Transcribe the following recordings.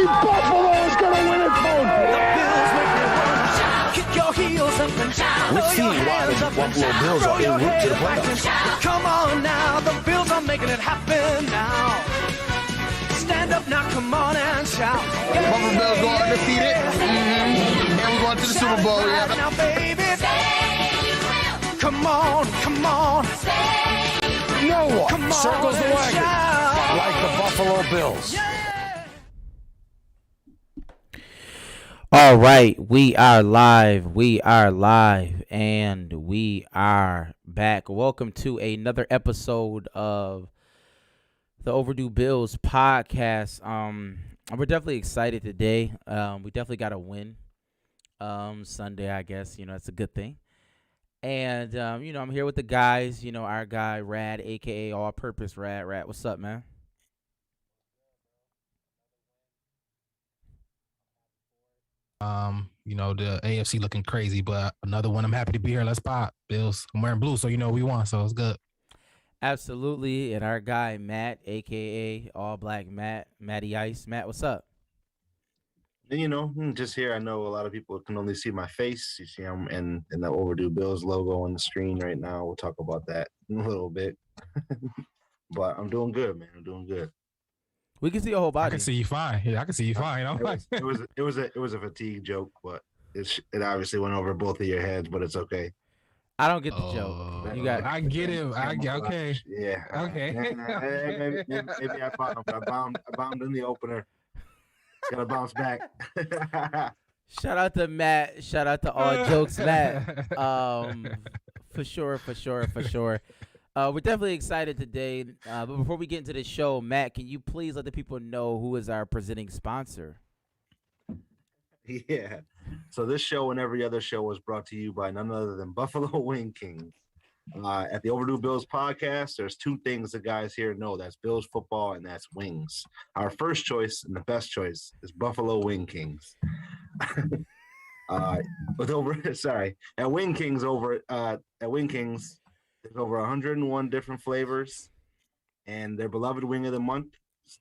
believe Buffalo is going to win it, folks. Kick your heels up and shout. We've seen why the Buffalo Bills are en route to the playoffs. Come on now, the Bills are making it happen now. Stand up now, come on and shout. Buffalo Bills go undefeated. And we're going to the Super Bowl, yeah. Now, baby, come on, come on. No one Come on circles the and wagon shout. like the Buffalo Bills. All right, we are live, and we are back. Welcome to another episode of the Overdue Bills podcast. We're definitely excited today. We definitely got a win Sunday, I guess. It's a good thing. And, I'm here with the guys, our guy, Rad, a.k.a. All Purpose Rad. Rad, what's up, man? The AFC looking crazy, but another one. I'm happy to be here. Let's pop, Bills. I'm wearing blue, so we won, so it's good. Absolutely. And our guy, Matt, a.k.a. All Black Matt, Matty Ice. Matt, what's up? Just here. I know a lot of people can only see my face. You see, I'm in the Overdue Bills logo on the screen right now. We'll talk about that in a little bit. But I'm doing good, man. I'm doing good. We can see your whole body. I can see you fine. Yeah, I can see you fine. It was a fatigue joke, but it obviously went over both of your heads, but it's okay. I don't get the joke. You got. I get it. Okay. Yeah. Okay. Maybe I bombed in the opener. Gotta bounce back. Shout out to Matt. Shout out to All Jokes Matt. For sure. We're definitely excited today. But before we get into the show, Matt, can you please let the people know who is our presenting sponsor? Yeah. So this show and every other show was brought to you by none other than Buffalo Wing Kings. At the Overdue Bills podcast, there's two things the guys here know. That's Bills football and that's wings. Our first choice and the best choice is Buffalo Wing Kings. At Wing Kings at Wing Kings, there's over 101 different flavors, and their beloved wing of the month,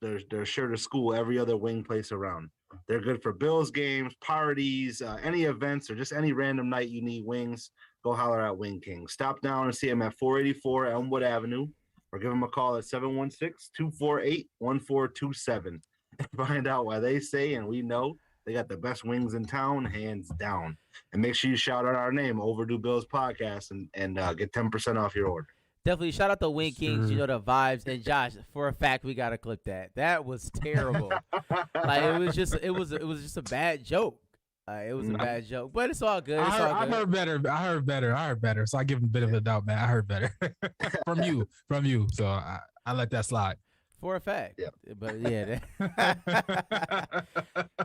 they're sure to school every other wing place around. They're good for Bills games, parties, any events, or just any random night you need wings. Go holler at Wing King. Stop down and see them at 484 Elmwood Avenue, or give them a call at 716-248-1427 and find out why they say, and we know, they got the best wings in town, hands down. And make sure you shout out our name, Overdue Bills Podcast, and get 10% off your order. Definitely shout out to Wing Kings. You know the vibes. And Josh, for a fact, we gotta clip that. That was terrible. It was just a bad joke. It was a bad joke, but it's all good. I heard better. So I give him a bit of a doubt, man. I heard better from you. So I let that slide. For a fact. Yeah. But yeah.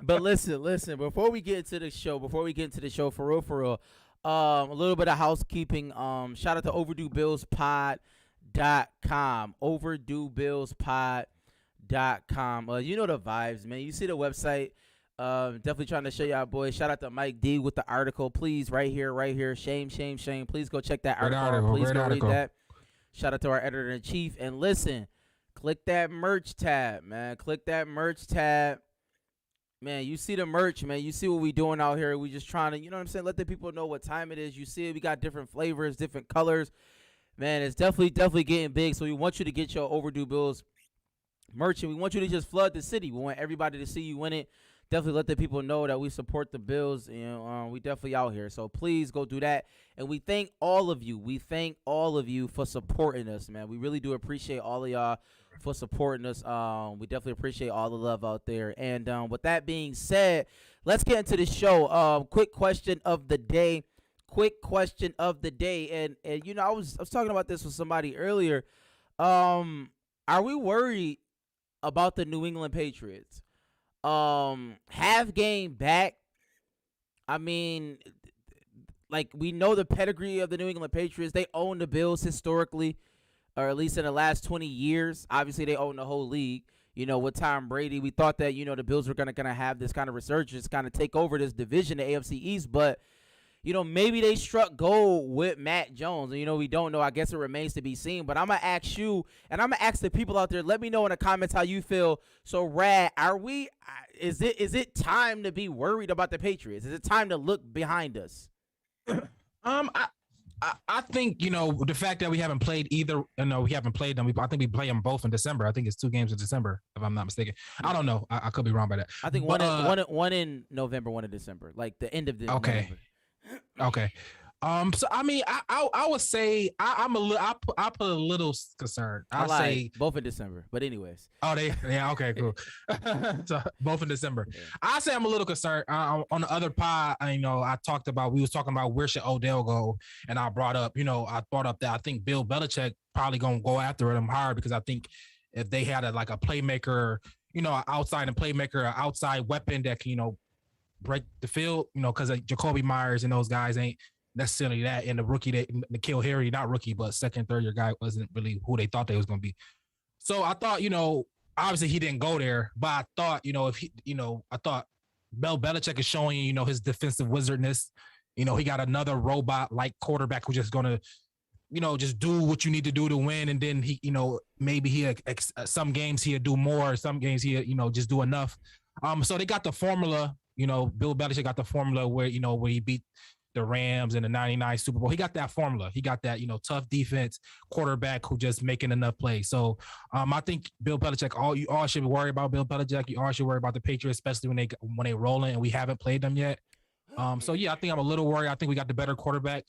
But listen, before we get into the show for real, a little bit of housekeeping. Shout out to OverdueBillsPod.com. OverdueBillsPod.com. You know the vibes, man. You see the website. Definitely trying to show y'all boys. Shout out to Mike D with the article. Please, right here. Shame. Please go check that article. Please go read that. Shout out to our editor-in-chief. And listen, click that merch tab, man. Man, you see the merch, man. You see what we doing out here. We just trying to, let the people know what time it is. You see it. We got different flavors, different colors. Man, it's definitely getting big. So we want you to get your Overdue Bills merch, and we want you to just flood the city. We want everybody to see you win it. Definitely let the people know that we support the Bills. We definitely out here. So please go do that. And we thank all of you. For supporting us, man. We really do appreciate all of y'all for supporting us. We definitely appreciate all the love out there. And with that being said, let's get into the show. Quick question of the day. And I was talking about this with somebody earlier. Are we worried about the New England Patriots? Half game back. I mean, we know the pedigree of the New England Patriots. They own the Bills historically, or at least in the last 20 years. Obviously, they own the whole league. With Tom Brady, we thought that, the Bills were going to have this kind of resurgence, kind of take over this division, the AFC East. But, maybe they struck gold with Matt Jones. And, we don't know. I guess it remains to be seen. But I'm going to ask you, and I'm going to ask the people out there, let me know in the comments how you feel. So, Rad, is it time to be worried about the Patriots? Is it time to look behind us? I think, the fact that we haven't played either, we haven't played them. I think we play them both in December. I think it's 2 games in December, if I'm not mistaken. I don't know. I could be wrong by that. I think one in November, one in December, like the end of the Okay. November. Okay. So I mean, I would say I'm a little. I put a little concern. I I lied. say Both in December, but anyways. Oh, yeah. Okay, cool. So both in December. Yeah. I say I'm a little concerned. On the other pod, we was talking about where should Odell go, and I brought up, I brought up that I think Bill Belichick probably gonna go after him hard because I think if they had a playmaker, an outside weapon that can, break the field, because Jacoby Myers and those guys ain't necessarily that, and the rookie N'Keal Harry, not rookie, but second, third year guy wasn't really who they thought they was going to be. So I thought, obviously he didn't go there, but I thought, if he, I thought Bill Belichick is showing, his defensive wizardness. He got another robot-like quarterback who's just going to, just do what you need to do to win. And then he, maybe some games he'll do more, some games he'll, just do enough. So they got the formula, Bill Belichick got the formula where he beat the Rams in the 99 Super Bowl. He got that formula. He got that, tough defense, quarterback who just making enough plays. So I think Bill Belichick, you all should worry about Bill Belichick. You all should worry about the Patriots, especially when they rolling and we haven't played them yet. So yeah, I think I'm a little worried. I think we got the better quarterback.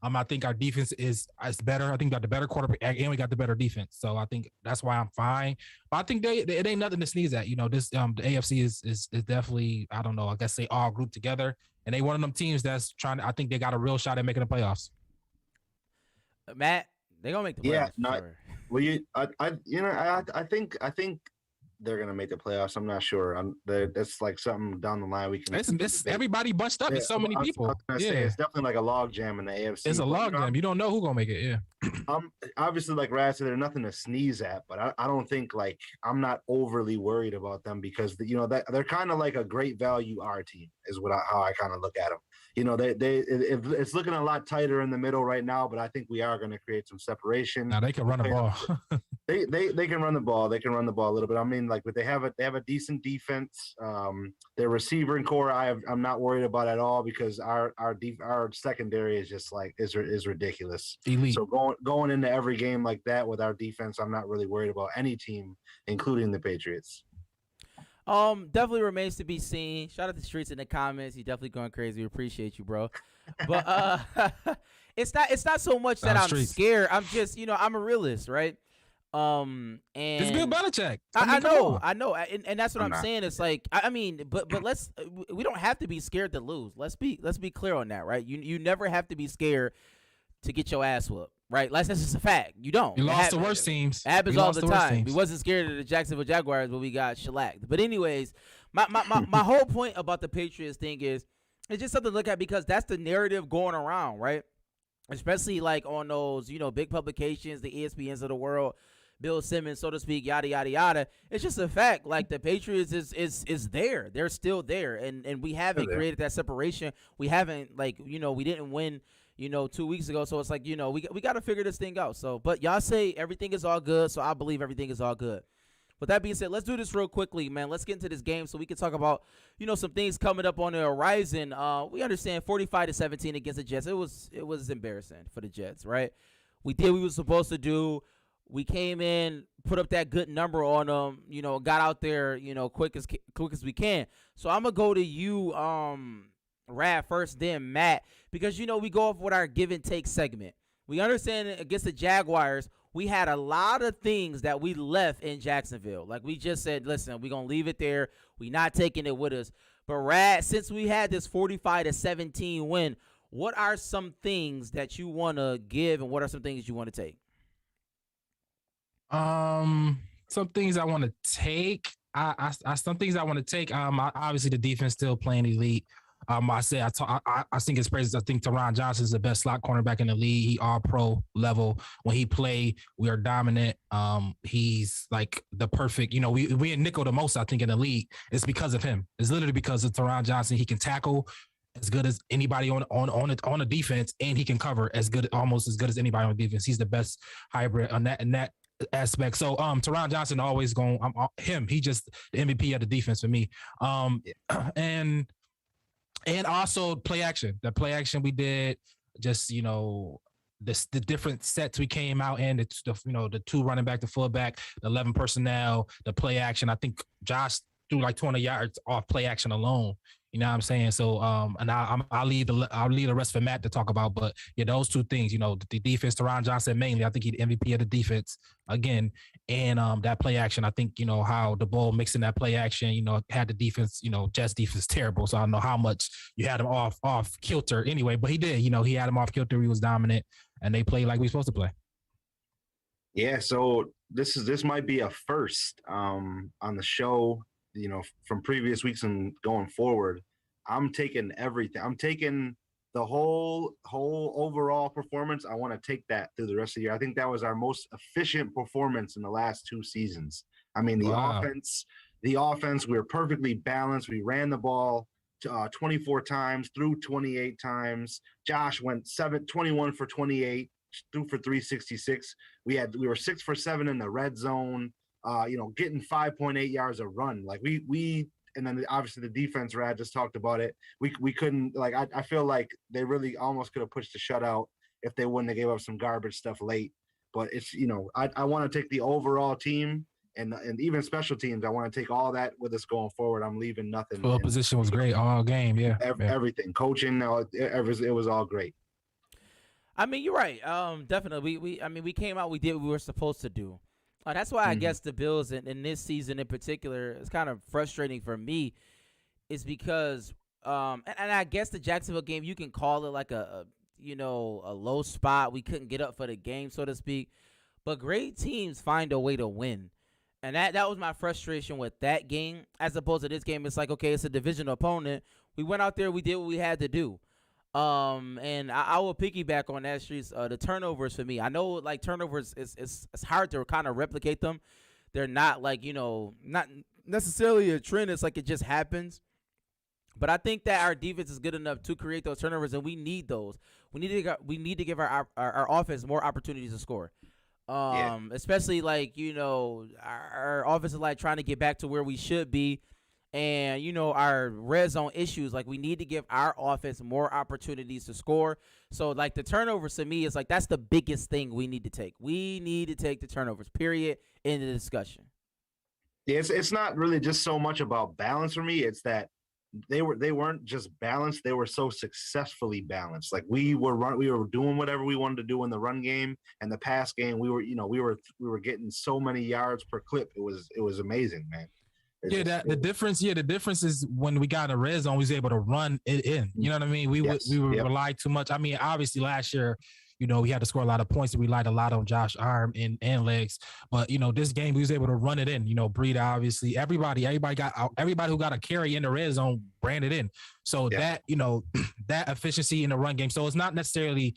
I think our defense is better. I think we got the better quarterback and we got the better defense. So I think that's why I'm fine. But I think it ain't nothing to sneeze at. This the AFC is definitely, I don't know, I guess they all grouped together. And they one of them teams that's trying to, I think they got a real shot at making the playoffs. Matt, they're gonna make the playoffs. Yeah, sure. Well, I think they're gonna make the playoffs. I'm not sure. That's like something down the line we can. It's everybody bunched up. It's so many people. It's definitely like a log jam in the AFC. It's a log jam. You don't know who's gonna make it. Yeah. Obviously, like Raz said, there's nothing to sneeze at, but I don't think I'm not overly worried about them because that they're kind of like a great value R team is how I kind of look at them. It's looking a lot tighter in the middle right now, but I think we are going to create some separation. Now they can run the ball. They can run the ball. They can run the ball a little bit. I mean, but they have a decent defense. Their receiver and core, I'm not worried about at all because our secondary is just is ridiculous. Elite. So going into every game like that with our defense, I'm not really worried about any team, including the Patriots. Definitely remains to be seen. Shout out to Streets in the comments. He's definitely going crazy. We appreciate you, bro. But it's not so much that I'm scared. I'm just, I'm a realist, right? And it's Bill Belichick. I know, and that's what I'm saying. It's like, but we don't have to be scared to lose. Let's be clear on that, right? You never have to be scared to get your ass whooped, right? That's just a fact. You don't. You lost the worst teams. It happens all the time. We wasn't scared of the Jacksonville Jaguars, but we got shellacked. But anyways, my whole point about the Patriots thing is it's just something to look at because that's the narrative going around, right? Especially like on those, big publications, the ESPNs of the world, Bill Simmons, so to speak, yada, yada, yada. It's just a fact. Like the Patriots is there. They're still there. And we haven't created that separation. We haven't we didn't win 2 weeks ago. So it's like, we got to figure this thing out. So, but y'all say everything is all good. So I believe everything is all good. With that being said, let's do this real quickly, man. Let's get into this game so we can talk about, some things coming up on the horizon. We understand 45-17 against the Jets. It was embarrassing for the Jets, right? We did what we were supposed to do. We came in, put up that good number on them, got out there, quick as we can. So I'm going to go to you, Rad first, then Matt, because, we go off with our give and take segment. We understand against the Jaguars, we had a lot of things that we left in Jacksonville. Like we just said, listen, we're going to leave it there. We're not taking it with us. But Rad, since we had this 45-17 win, what are some things that you want to give and what are some things you want to take? Some things I want to take. Some things I want to take. Obviously the defense still playing elite. I think it's praises. I think Teron Johnson is the best slot cornerback in the league. He all pro level. When he play, we are dominant. He's like the perfect, we nickel the most, I think, in the league. It's because of him. It's literally because of Teron Johnson. He can tackle as good as anybody on the defense, and he can cover almost as good as anybody on defense. He's the best hybrid on that. And that aspect. So Teron Johnson always going him. He just the MVP of the defense for me. And also play action. The play action we did, just the different sets we came out in. It's the 2 running back, the fullback, the 11 personnel, the play action. I think Josh threw like 20 yards off play action alone. You know what I'm saying? So, and I'll leave the rest for Matt to talk about. But yeah, those 2 things, the defense, Teron Johnson mainly, I think he's the MVP of the defense again. And that play action, I think, how the ball mixing that play action, had the defense, Jets defense terrible. So I don't know how much you had him off kilter anyway, but he did, he had him off kilter. He was dominant and they played like we supposed to play. Yeah. So this might be a first on the show. From previous weeks and going forward, I'm taking everything. I'm taking the whole overall performance. I want to take that through the rest of the year. I think that was our most efficient performance in the last 2 seasons. I mean, the offense, we were perfectly balanced. We ran the ball 24 times, threw 28 times. Josh went 21 for 28, threw for 366. We were 6 for 7 in the red zone. Getting 5.8 yards a run. Like we and then obviously the defense, Rad just talked about it. We couldn't, like, I feel like they really almost could have pushed the shutout if they wouldn't have gave up some garbage stuff late. But it's, I want to take the overall team and even special teams. I want to take all that with us going forward. I'm leaving nothing. Full position was great all game. Yeah. Everything, coaching, it was all great. I mean, you're right. Definitely. We came out, we did what we were supposed to do. That's why I guess the Bills in this season in particular is kind of frustrating for me, is because and I guess the Jacksonville game, you can call it like a low spot. We couldn't get up for the game, so to speak. But great teams find a way to win. And that was my frustration with that game, as opposed to this game. It's like, okay, it's a divisional opponent. We went out there, we did what we had to do. And I will piggyback on that, Streets. The turnovers for me, I know, like, turnovers it's hard to kind of replicate them. They're not like, not necessarily a trend. It's like it just happens. But I think that our defense is good enough to create those turnovers, and we need those. We need to give our offense more opportunities to score. Especially like, our offense is like trying to get back to where we should be. And, our red zone issues, like, we need to give our offense more opportunities to score. So, like, the turnovers to me is like, that's the biggest thing we need to take. We need to take the turnovers, period, in the discussion. Yeah, it's not really just so much about balance for me. It's that they weren't just balanced. They were so successfully balanced. Like, we were doing whatever we wanted to do in the run game, and the pass game, we were getting so many yards per clip. It was amazing, man. The difference is when we got in the red zone, we was able to run it in. You know what I mean? We rely too much. I mean, obviously last year, we had to score a lot of points, and we relied a lot on Josh arm and legs. But this game, we was able to run it in. Breed, obviously, everybody who got a carry in the red zone ran it in. So that that efficiency in the run game. So it's not necessarily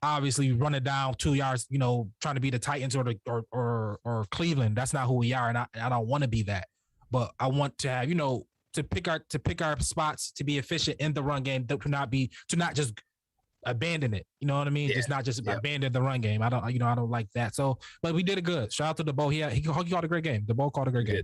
obviously running down 2 yards, trying to be the Titans or Cleveland. That's not who we are, and I don't want to be that. But I want to have, to pick our spots, to be efficient in the run game, to not just abandon it. You know what I mean? Just not just abandon the run game. I don't like that. So, but we did it good. Shout out to DeBo. He called a great game. DeBo called a great game.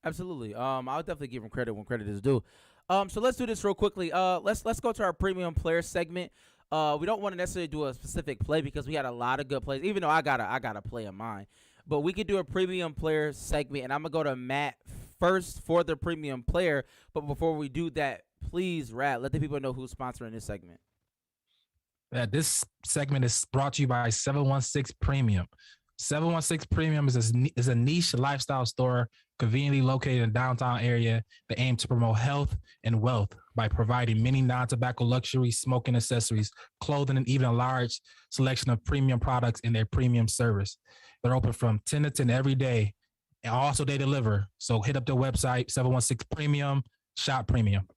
Absolutely. I'll definitely give him credit when credit is due. So let's do this real quickly. Let's go to our premium player segment. We don't want to necessarily do a specific play because we had a lot of good plays, even though I got a play of mine. But we could do a premium player segment, and I'm going to go to Matt first for the premium player. But before we do that, please, Rat, let the people know who's sponsoring this segment. This segment is brought to you by 716 Premium. 716 Premium is a niche lifestyle store conveniently located in the downtown area that aim to promote health and wealth by providing many non-tobacco luxury smoking accessories, clothing, and even a large selection of premium products in their premium service. They're open from 10 to 10 every day, and also they deliver. So hit up their website, 716 Premium, shop premium.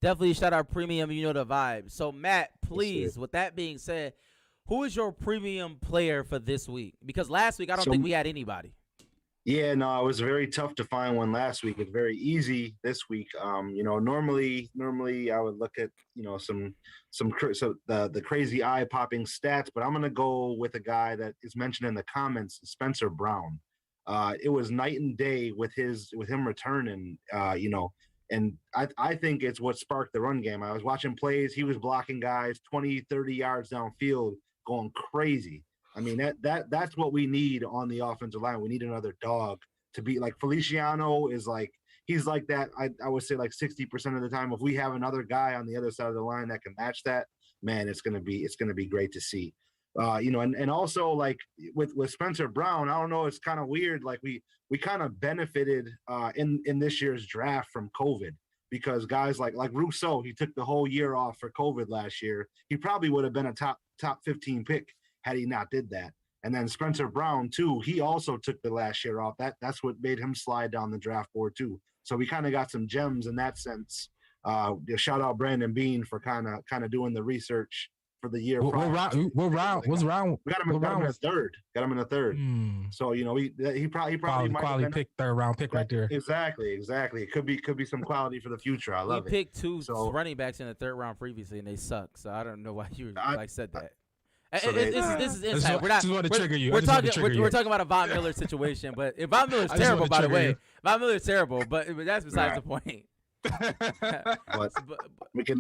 Definitely shout out premium, the vibe. So, Matt, please, with that being said, who is your premium player for this week? Because last week, I don't think we had anybody. Yeah, no, it was very tough to find one last week. It's very easy this week. Normally I would look at so the crazy eye popping stats, but I'm gonna go with a guy that is mentioned in the comments, Spencer Brown. It was night and day with him returning. And I think it's what sparked the run game. I was watching plays. He was blocking guys 20, 30 yards downfield, going crazy. I mean, that's what we need on the offensive line. We need another dog to be like Feliciano is like he's like that. I would say like 60% of the time. If we have another guy on the other side of the line that can match that, man, it's gonna be great to see. And also like with Spencer Brown, I don't know, it's kind of weird. Like we kind of benefited in this year's draft from COVID because guys like Rousseau, he took the whole year off for COVID last year. He probably would have been a top 15 pick had he not did that. And then Spencer Brown too, he also took the last year off. That's what made him slide down the draft board too. So we kind of got some gems in that sense. Shout out Brandon Bean for kind of doing the research for the year. What round? What's round? We got him in the third. Got him in the third. So he probably quality pick, third round pick right there. Exactly. It could be some quality for the future. I love it. We picked two running backs in the third round previously, and they suck. So I don't know why you said that. So this is inside. We're not. We're We're talking about a Von Miller situation, but if Von Miller's terrible, by the way, Von Miller's terrible. But that's besides the point. But we can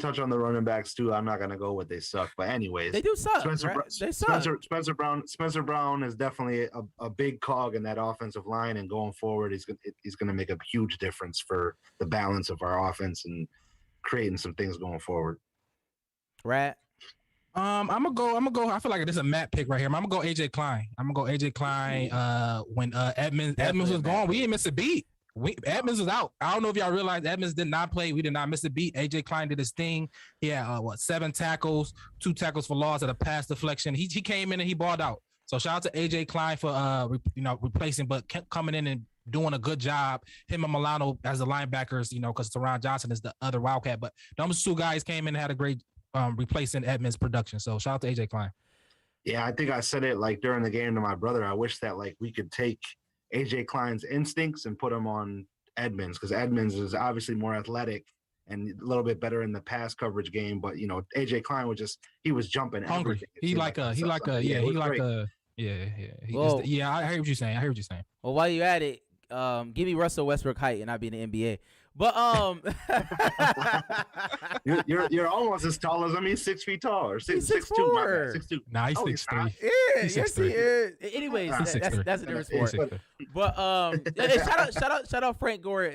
touch on the running backs too. I'm not gonna go with they suck, but anyways, they do suck. They suck. Spencer Brown is definitely a big cog in that offensive line, and going forward, he's gonna make a huge difference for the balance of our offense and creating some things going forward. Rat. I'm gonna go. I feel like this is a Matt pick right here. I'm gonna go AJ Klein. When Edmonds was gone, we didn't miss a beat. Edmonds was out. I don't know if y'all realize Edmonds did not play. We did not miss a beat. AJ Klein did his thing. He had 7 tackles, 2 tackles for loss at a pass deflection. He came in and he balled out. So shout out to AJ Klein for replacing, but kept coming in and doing a good job. Him and Milano as the linebackers, because Teron Johnson is the other Wildcat. But those 2 guys came in and had a great replacing Edmonds' production. So shout out to AJ Klein. Yeah, I think I said it like during the game to my brother. I wish that like we could take AJ Klein's instincts and put him on Edmonds, because Edmonds is obviously more athletic and a little bit better in the pass coverage game. But AJ Klein was jumping hungry. I hear what you're saying. Well, while you're at it, give me Russell Westbrook height and I'll be in the NBA. But you're almost as tall as him. He's 6 feet tall, or 6'2". 6'2". Nah, he's 6'3". Yeah, yes, he is. Anyways, that's a different sport. But shout out Frank Gore,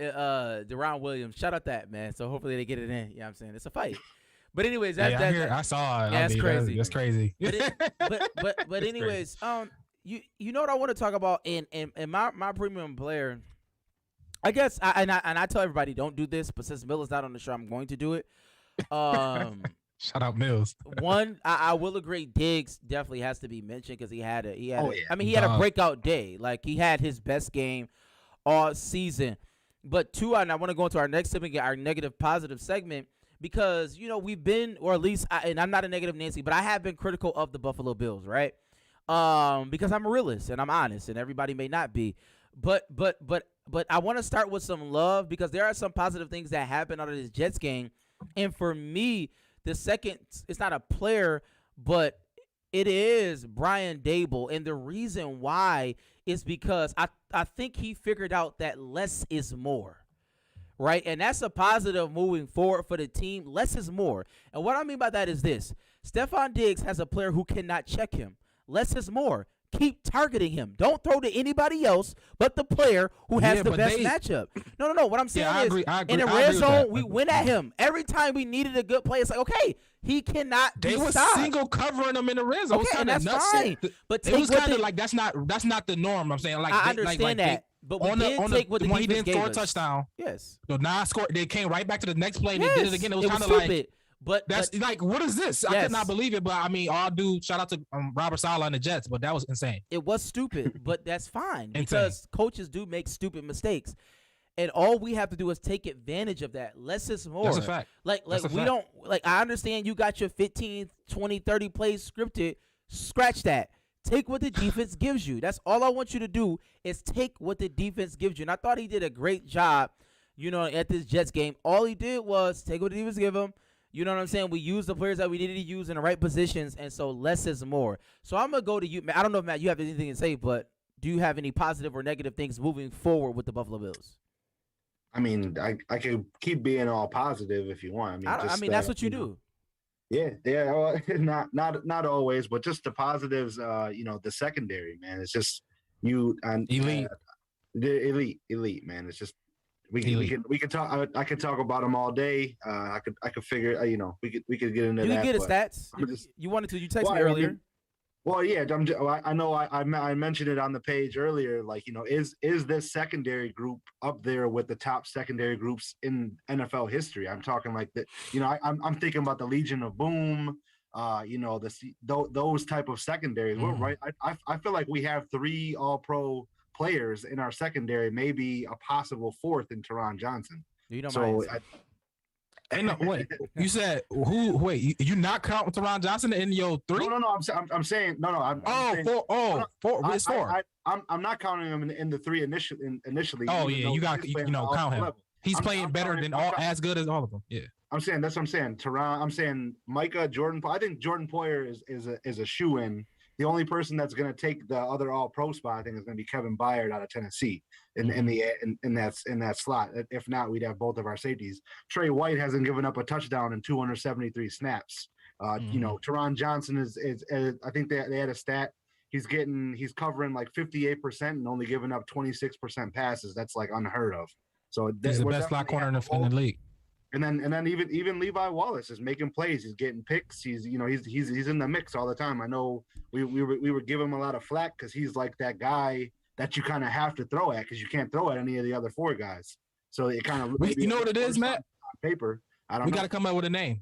Deron Williams. Shout out that, man. So hopefully they get it in. You know what I'm saying? It's a fight. But anyways, I saw it. Yeah, that's crazy. That's crazy. But anyways, you know what I want to talk about in my premium player. I guess I tell everybody don't do this, but since Miller's not on the show, I'm going to do it. Shout out Mills. One, I will agree. Diggs definitely has to be mentioned because he had a breakout day. Like he had his best game all season. But 2, and I want to go into our next segment, our negative positive segment, because we've been, or at least, and I'm not a negative Nancy, but I have been critical of the Buffalo Bills, right? Because I'm a realist and I'm honest, and everybody may not be. But I want to start with some love because there are some positive things that happened out of this Jets game. And for me, the second, it's not a player, but it is Brian Dable. And the reason why is because I think he figured out that less is more, right? And that's a positive moving forward for the team. Less is more. And what I mean by that is this. Stephon Diggs has a player who cannot check him. Less is more. Keep targeting him. Don't throw to anybody else but the player who has the best matchup. No. What I'm saying is, in the red zone, we went at him. Every time we needed a good play, it's like, okay, he cannot be stopped. They were single covering him in the red zone. Okay, and that's fine. But it was kind of like that's not the norm. I'm saying, like, I understand that. But we did take what the defense he didn't gave score us. A touchdown. Yes. So now they came right back to the next play and they did it again. It was kind of like. But that's like, what is this? Yes. I could not believe it. But I mean, shout out to Robert Saleh and the Jets, but that was insane. It was stupid, but that's fine because coaches do make stupid mistakes. And all we have to do is take advantage of that. Less is more. That's a fact. I understand you got your 15, 20, 30 plays scripted. Scratch that. Take what the defense gives you. That's all I want you to do is take what the defense gives you. And I thought he did a great job, at this Jets game. All he did was take what the defense give him. You know what I'm saying? We used the players that we needed to use in the right positions, and so less is more. So I'm going to go to you. I don't know if, Matt, you have anything to say, but do you have any positive or negative things moving forward with the Buffalo Bills? I mean, I could keep being all positive if you want. I mean, that's what you do. Yeah. Well, not always, but just the positives. The secondary, man. It's just you and elite, the elite, man. It's just we can talk. I could talk about them all day. I could figure. We could get into that. You can get his stats. You wanted to. You texted me earlier. Well, yeah, I know I mentioned it on the page earlier. Like, is this secondary group up there with the top secondary groups in NFL history? I'm talking like that. I'm thinking about the Legion of Boom. Those type of secondaries. We're right. I feel like we have 3 All-Pro players in our secondary, maybe a possible 4th in Teron Johnson. You don't so mind. Hey, no, wait. You said who? Wait, you not counting Teron Johnson in your 3? No. I'm saying no. I'm saying, four. It's 4. I'm not counting him in the 3 initially. Oh yeah, you got count him. Level. He's playing better than as good as all of them. Yeah. That's what I'm saying. Teron. I'm saying Micah, Jordan. I think Jordan Poyer is a shoe-in. The only person that's going to take the other All-Pro spot, I think, is going to be Kevin Byard out of Tennessee in that slot. If not, we'd have both of our safeties. Trey White hasn't given up a touchdown in 273 snaps. Teron Johnson is I think they had a stat. He's covering like 58% and only giving up 26% passes. That's like unheard of. So he's the best slot corner in the league. And then even Levi Wallace is making plays. He's getting picks. He's in the mix all the time. I know we were giving him a lot of flack because he's like that guy that you kind of have to throw at because you can't throw at any of the other 4 guys. So it kind of you know what it is, Matt? On paper, we got to come up with a name.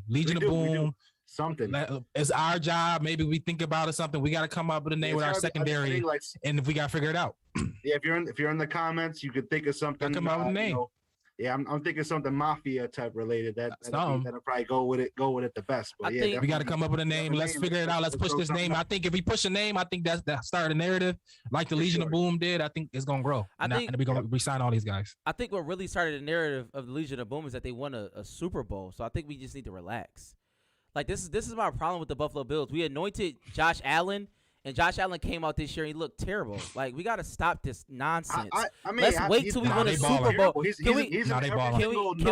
Legion of Boom. Something. It's our job. Maybe we think about it. Something we got to come up with a name with our secondary, and if we got to figure it out. Yeah, if you're in the comments, you could think of something. Come up with a name. I'm thinking something mafia type related. That'll probably go with it the best. But yeah, we got to come up with a name. Let's figure it out. Let's push this name. I think if we push a name, I think that started a narrative like the Legion of Boom did. I think it's gonna grow. And we're gonna re-sign all these guys. I think what really started the narrative of the Legion of Boom is that they won a Super Bowl. So I think we just need to relax. Like this is my problem with the Buffalo Bills. We anointed Josh Allen. And Josh Allen came out this year and he looked terrible. Like, we got to stop this nonsense. Let's wait till we win a Super Bowl. Can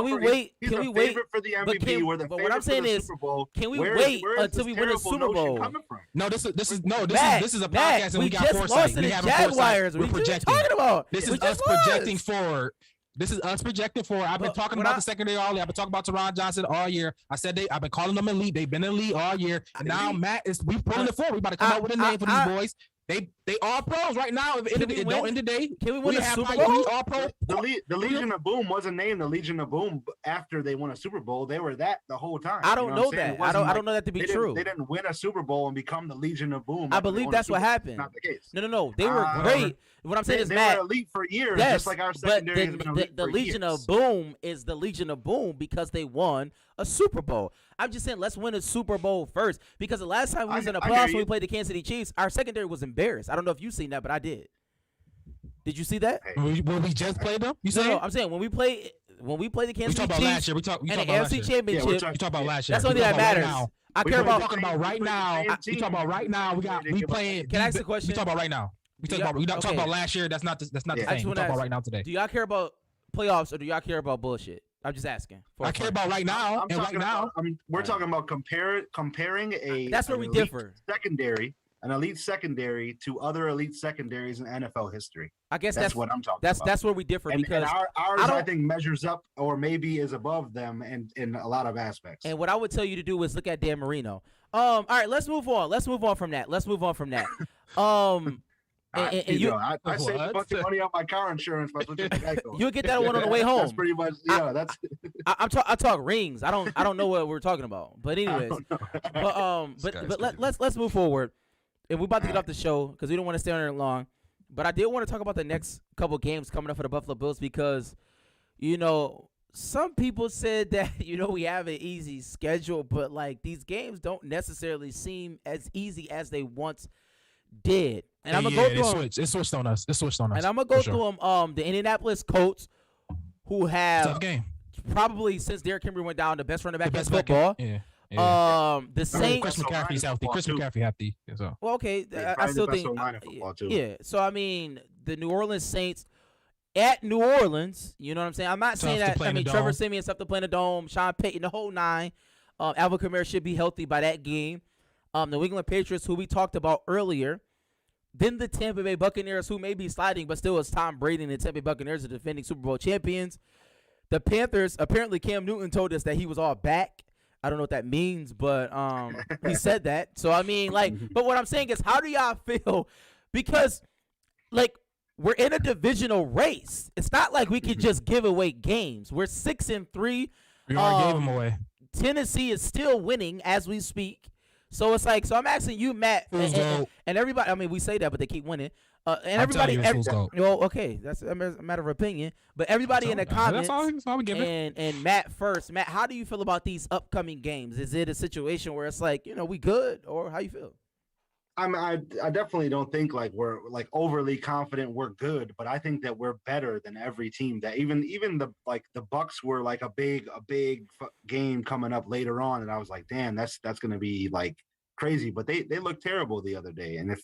we wait? Can we wait? For the MVP, but what I'm saying is, can we wait until we win a Super Bowl? No, this is a podcast and we got foresight. We have Jaguars. We're projecting. Talking about this is us projecting forward. This is us projecting forward. I've been talking about the secondary all year. I've been talking about Teron Johnson all year. I said I've been calling them elite. They've been elite all year. And now Matt we pulling it forward. We about to come up with a name for these boys. They all pros right now. If it don't end the day, can we win a Super Bowl? All pro. The Legion of Boom wasn't named the Legion of Boom after they won a Super Bowl. They were that the whole time. I don't know that. I don't know that to be true. They didn't win a Super Bowl and become the Legion of Boom. I believe that's what happened. Not the case. No. They were great. What I'm saying is, Matt, they were elite for years, just like our secondary has been elite for the Legion of Boom is the Legion of Boom because they won a Super Bowl. I'm just saying, let's win a Super Bowl first because the last time we was in the playoffs when we played the Kansas City Chiefs, our secondary was embarrassed. I don't know if you've seen that, but I did. Did you see that? When we just played them? No, I'm saying when we played the Kansas City Chiefs last year. We talk and the about AFC Championship. You talk about last year. That's the only thing that matters. I care about talking about right now. We talk about right now. We playing. Can I ask a question? We talk about right now. We talk about last year. That's not the same. We talk about right now today. Do y'all care about playoffs or do y'all care about bullshit? I'm just asking. I care about right now. We're talking about comparing a. That's where we differ. An elite secondary to other elite secondaries in NFL history. I guess that's what I'm talking about. That's where we differ because ours I think measures up or maybe is above them in a lot of aspects. And what I would tell you to do is look at Dan Marino. All right, let's move on. Let's move on from that. I saved a bunch of money on my car insurance. You'll get that one on the way home. That's pretty much that's. I talk rings. I don't know what we're talking about. But anyways, but let's move forward. And we're about to get off the show because we don't want to stay on there long. But I did want to talk about the next couple games coming up for the Buffalo Bills because, some people said that we have an easy schedule, but like these games don't necessarily seem as easy as they once did. And I'm gonna go through them. It switched on us. And I'm gonna go through them. The Indianapolis Colts, who have tough game. Probably since Derrick Henry went down, the best running back in football. Yeah. The Saints. Chris McCaffrey's healthy. Chris McCaffrey healthy. So. Well, okay, I still think. Yeah. So I mean, the New Orleans Saints at New Orleans. You know what I'm saying? I'm not saying that. I mean, Trevor Siemian's tough to play in the dome. Sean Payton, the whole nine. Alvin Kamara should be healthy by that game. The New England Patriots, who we talked about earlier. Then the Tampa Bay Buccaneers, who may be sliding, but still is Tom Brady and the Tampa Bay Buccaneers are defending Super Bowl champions. The Panthers, apparently Cam Newton told us that he was all back. I don't know what that means, but he said that. So, I mean, but what I'm saying is, how do y'all feel? Because, we're in a divisional race. It's not like we could just give away games. We're 6-3. We already gave them away. Tennessee is still winning as we speak. So it's like, so I'm asking you, Matt, and everybody. I mean, we say that, but they keep winning. And everybody, okay, that's a matter of opinion. But everybody in the comments, that's all we give it. And Matt first. Matt, how do you feel about these upcoming games? Is it a situation where it's like, we good, or how you feel? I definitely don't think we're overly confident we're good, but I think that we're better than every team. That even the Bucks were a big game coming up later on, and I was like, damn, that's going to be crazy. But they looked terrible the other day, and if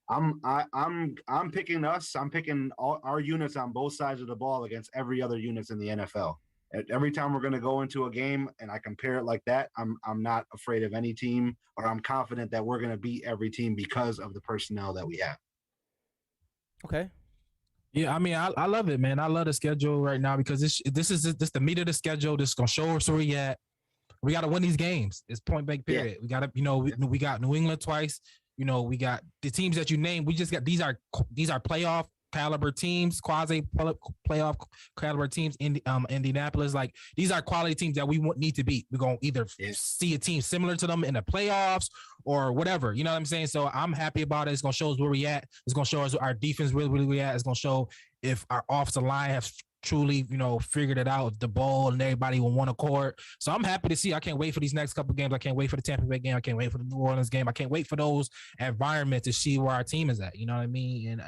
I'm picking us. I'm picking all our units on both sides of the ball against every other units in the NFL. Every time we're going to go into a game and I compare it like that, I'm not afraid of any team, or I'm confident that we're going to beat every team because of the personnel that we have. Okay. Yeah, I mean, I love it, man. I love the schedule right now because this is the meat of the schedule. This is going to show us where we at. We got to win these games. It's point blank period. Yeah. We got to, we got New England twice. We got the teams that you named. We just got these are playoff caliber teams, quasi playoff caliber teams in Indianapolis. These are quality teams that we need to beat. We're going to either see a team similar to them in the playoffs or whatever. You know what I'm saying? So I'm happy about it. It's going to show us where we at. It's going to show us our defense really we at. It's going to show if our offensive line have truly, figured it out, the ball and everybody will want to court. So I'm happy to see. I can't wait for these next couple games. I can't wait for the Tampa Bay game. I can't wait for the New Orleans game. I can't wait for those environments to see where our team is at. You know what I mean?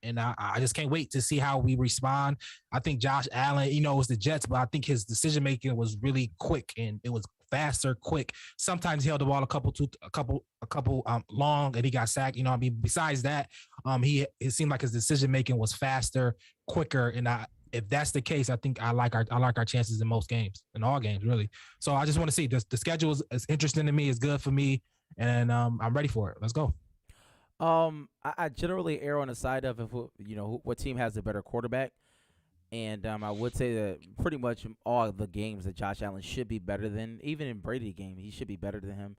And I just can't wait to see how we respond. I think Josh Allen, it's the Jets, but I think his decision making was really quick and it was faster, quick. Sometimes he held the ball a couple long and he got sacked. Besides that, it seemed like his decision making was faster, quicker, and if that's the case, I think I like our chances in most games, in all games, really. So I just want to see the schedule is interesting to me. It's good for me, and I'm ready for it. Let's go. I generally err on the side of what team has the better quarterback, and I would say that pretty much all of the games that Josh Allen should be better than, even in Brady's game, he should be better than him.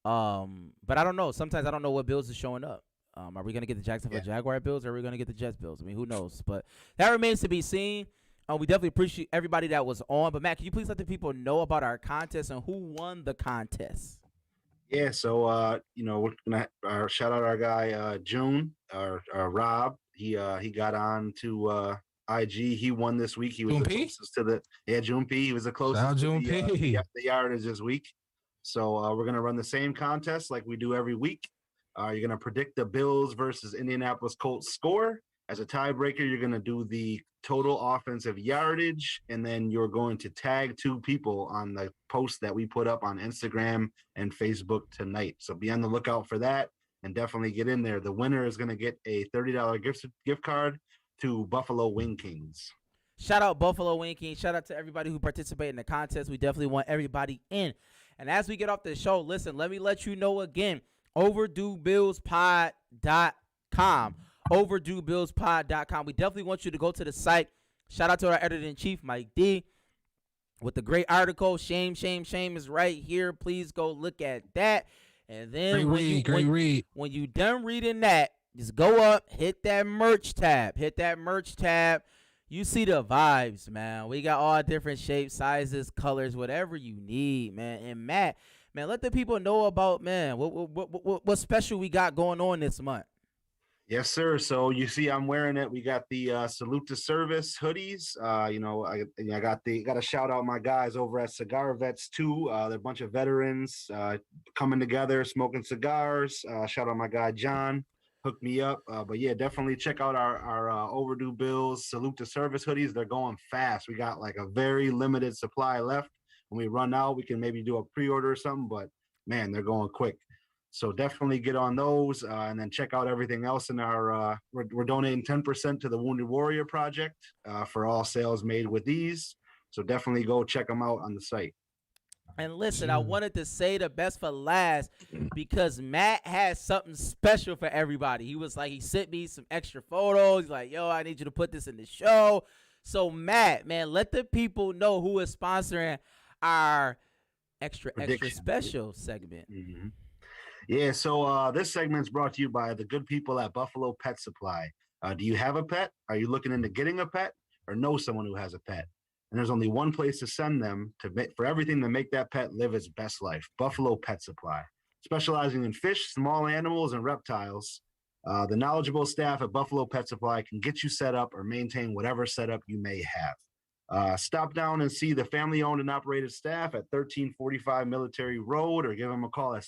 But I don't know. Sometimes I don't know what Bills is showing up. Are we going to get the Jacksonville Jaguar Bills, or are we going to get the Jets Bills? I mean, who knows? But that remains to be seen. We definitely appreciate everybody that was on. But, Matt, can you please let the people know about our contest and who won the contest? Yeah, so, we're going to shout out our guy, June, or Rob. He got on to IG. He won this week. He was the closest to June P. He was the closest to the yardage this week. So we're going to run the same contest like we do every week. You're going to predict the Bills versus Indianapolis Colts score. As a tiebreaker, you're going to do the total offensive yardage, and then you're going to tag two people on the post that we put up on Instagram and Facebook tonight. So be on the lookout for that and definitely get in there. The winner is going to get a $30 gift card to Buffalo Wing Kings. Shout out Buffalo Wing Kings. Shout out to everybody who participated in the contest. We definitely want everybody in. And as we get off the show, listen, let me let you know again. OverdueBillsPod.com. OverdueBillsPod.com. We definitely want you to go to the site. Shout out to our editor-in-chief, Mike D, with the great article. Shame is right here. Please go look at that. And then when you done reading that, just go up, hit that merch tab. You see the vibes, man. We got all different shapes, sizes, colors, whatever you need, man. And Matt, man, let the people know about, man, what special we got going on this month. Yes, sir. So you see, I'm wearing it. We got the salute to service hoodies. I got to shout out my guys over at Cigar Vets too. They're a bunch of veterans coming together, smoking cigars. Shout out my guy John, hooked me up. But yeah, definitely check out our Overdue Bills salute to service hoodies. They're going fast. We got like a very limited supply left. When we run out, we can maybe do a pre-order or something. But man, they're going quick. So definitely get on those and then check out everything else in our, we're donating 10% to the Wounded Warrior Project for all sales made with these. So definitely go check them out on the site. And listen, I wanted to say the best for last because Matt has something special for everybody. He sent me some extra photos. He's like, yo, I need you to put this in the show. So Matt, man, let the people know who is sponsoring our extra special segment. Mm-hmm. Yeah, so this segment is brought to you by the good people at Buffalo Pet Supply. Do you have a pet? Are you looking into getting a pet or know someone who has a pet? And there's only one place to send them for everything to make that pet live its best life, Buffalo Pet Supply. Specializing in fish, small animals, and reptiles, the knowledgeable staff at Buffalo Pet Supply can get you set up or maintain whatever setup you may have. Stop down and see the family-owned and operated staff at 1345 Military Road or give them a call at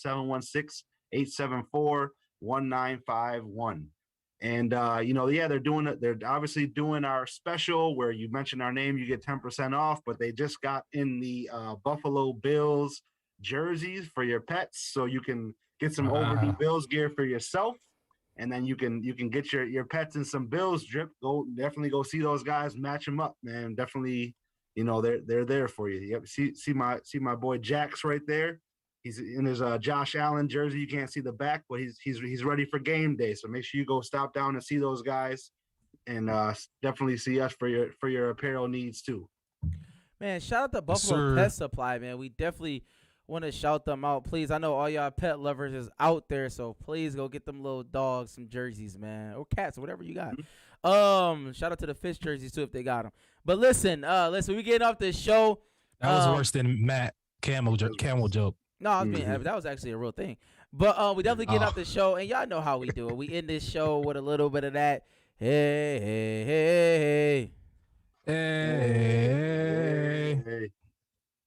716-874-1951. And, they're obviously doing our special where you mention our name, you get 10% off, but they just got in the Buffalo Bills jerseys for your pets. So you can get some Overdue Bills gear for yourself. And then you can get your pets in some Bills drip. Definitely go see those guys, match them up, man. Definitely, they're there for you. Yep. See my boy Jax right there. He's in his Josh Allen jersey. You can't see the back, but he's ready for game day. So make sure you go stop down and see those guys, and definitely see us for your apparel needs too. Man, shout out to Buffalo Pet Supply, man. We definitely want to shout them out. Please, I know all y'all pet lovers is out there, so please go get them little dogs some jerseys, man, or cats, whatever you got. Shout out to the fish jerseys too if they got them. But listen, we getting off the show. That was worse than Matt camel joke. No, I mean that was actually a real thing. But we definitely get off the show, and y'all know how we do it. We end this show with a little bit of that. Hey, hey, hey, hey. Hey.